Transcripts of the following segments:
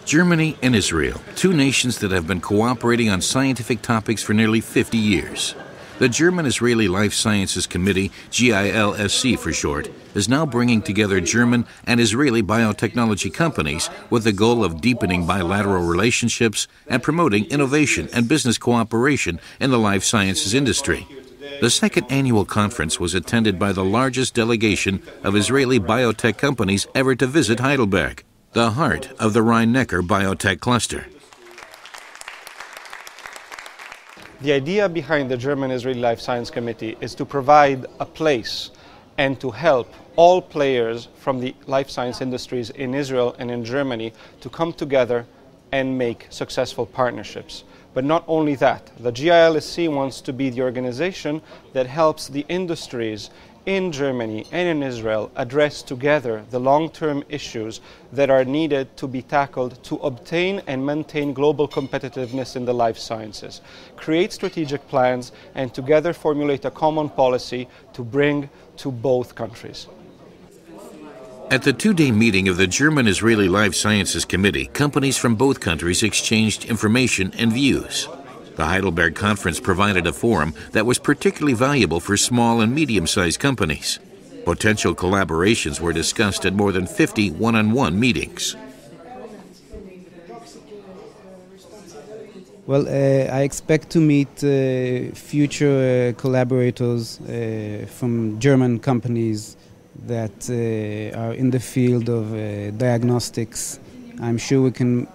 Germany and Israel, two nations that have been cooperating on scientific topics for nearly 50 years. The German-Israeli Life Sciences Committee, GILSC for short, is now bringing together German and Israeli biotechnology companies with the goal of deepening bilateral relationships and promoting innovation and business cooperation in the life sciences industry. The second annual conference was attended by the largest delegation of Israeli biotech companies ever to visit Heidelberg, the heart of the Rhine-Neckar biotech cluster. The idea behind the German-Israeli Life Science Committee is to provide a place and to help all players from the life science industries in Israel and in Germany to come together and make successful partnerships. But not only that, the GILSC wants to be the organization that helps the industries in Germany and in Israel address together the long-term issues that are needed to be tackled to obtain and maintain global competitiveness in the life sciences, create strategic plans, and together formulate a common policy to bring to both countries. At the two-day meeting of the German-Israeli Life Sciences Committee, companies from both countries exchanged information and views. The Heidelberg Conference provided a forum that was particularly valuable for small and medium-sized companies. Potential collaborations were discussed at more than 50 one-on-one meetings. Well, I expect to meet future collaborators from German companies that are in the field of diagnostics. I'm sure we can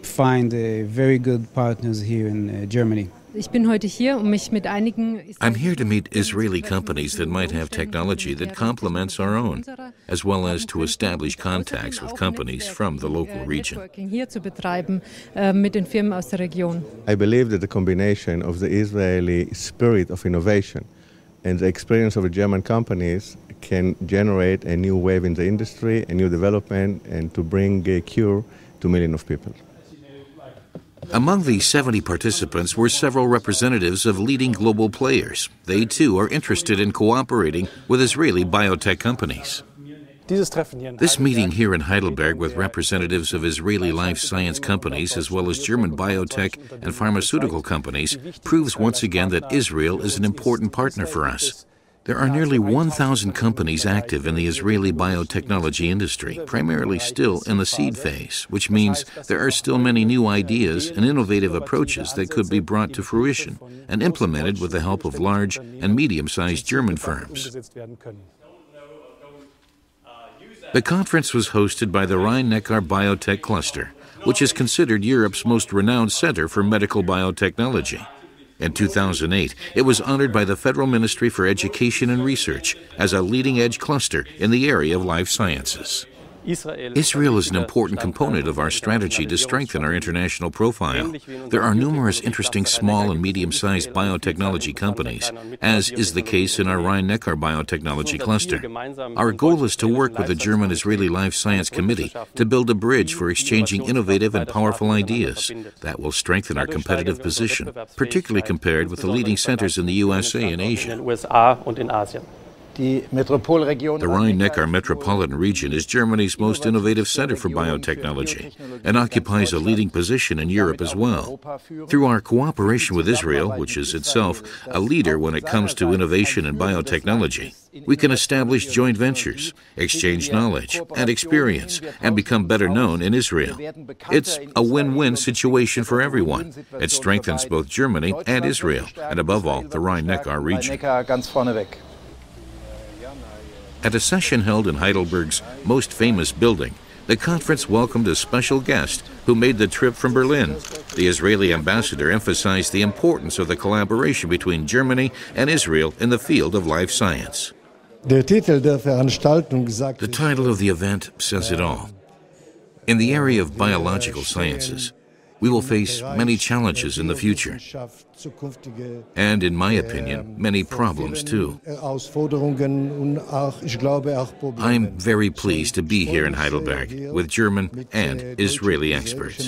find very good partners here in Germany. I'm here to meet Israeli companies that might have technology that complements our own, as well as to establish contacts with companies from the local region. I believe that the combination of the Israeli spirit of innovation and the experience of the German companies can generate a new wave in the industry, a new development, and to bring a cure to millions of people. Among the 70 participants were several representatives of leading global players. They too are interested in cooperating with Israeli biotech companies. This meeting here in Heidelberg with representatives of Israeli life science companies as well as German biotech and pharmaceutical companies proves once again that Israel is an important partner for us. There are nearly 1,000 companies active in the Israeli biotechnology industry, primarily still in the seed phase, which means there are still many new ideas and innovative approaches that could be brought to fruition and implemented with the help of large and medium-sized German firms. The conference was hosted by the Rhine-Neckar Biotech Cluster, which is considered Europe's most renowned center for medical biotechnology. In 2008, it was honored by the Federal Ministry for Education and Research as a leading-edge cluster in the area of life sciences. Israel is an important component of our strategy to strengthen our international profile. There are numerous interesting small and medium-sized biotechnology companies, as is the case in our Rhine-Neckar Biotechnology Cluster. Our goal is to work with the German-Israeli Life Science Committee to build a bridge for exchanging innovative and powerful ideas that will strengthen our competitive position, particularly compared with the leading centers in the USA and Asia. The Rhine-Neckar metropolitan region is Germany's most innovative center for biotechnology and occupies a leading position in Europe as well. Through our cooperation with Israel, which is itself a leader when it comes to innovation and biotechnology, we can establish joint ventures, exchange knowledge and experience, and become better known in Israel. It's a win-win situation for everyone. It strengthens both Germany and Israel, and above all, the Rhine-Neckar region. At a session held in Heidelberg's most famous building, the conference welcomed a special guest who made the trip from Berlin. The Israeli ambassador emphasized the importance of the collaboration between Germany and Israel in the field of life science. The title of the event says it all. In the area of biological sciences, we will face many challenges in the future, and in my opinion, many problems too. I'm very pleased to be here in Heidelberg with German and Israeli experts.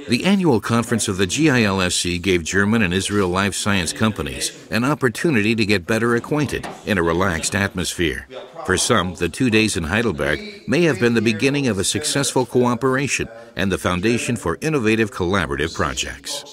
The annual conference of the GILSC gave German and Israel life science companies an opportunity to get better acquainted in a relaxed atmosphere. For some, the 2 days in Heidelberg may have been the beginning of a successful cooperation and the foundation for innovative collaborative projects.